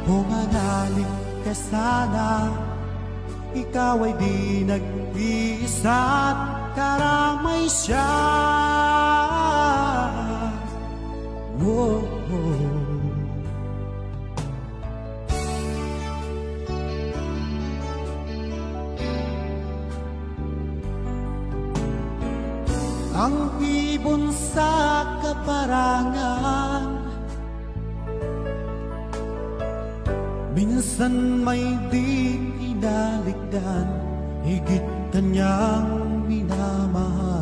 Kung hangalin ka sana, ikaw ay di nag-iisa't karamay siya. Oh, oh. Ang ibon sa kaparangan, minsan may di kinaligdan, higit kanyang minamahal.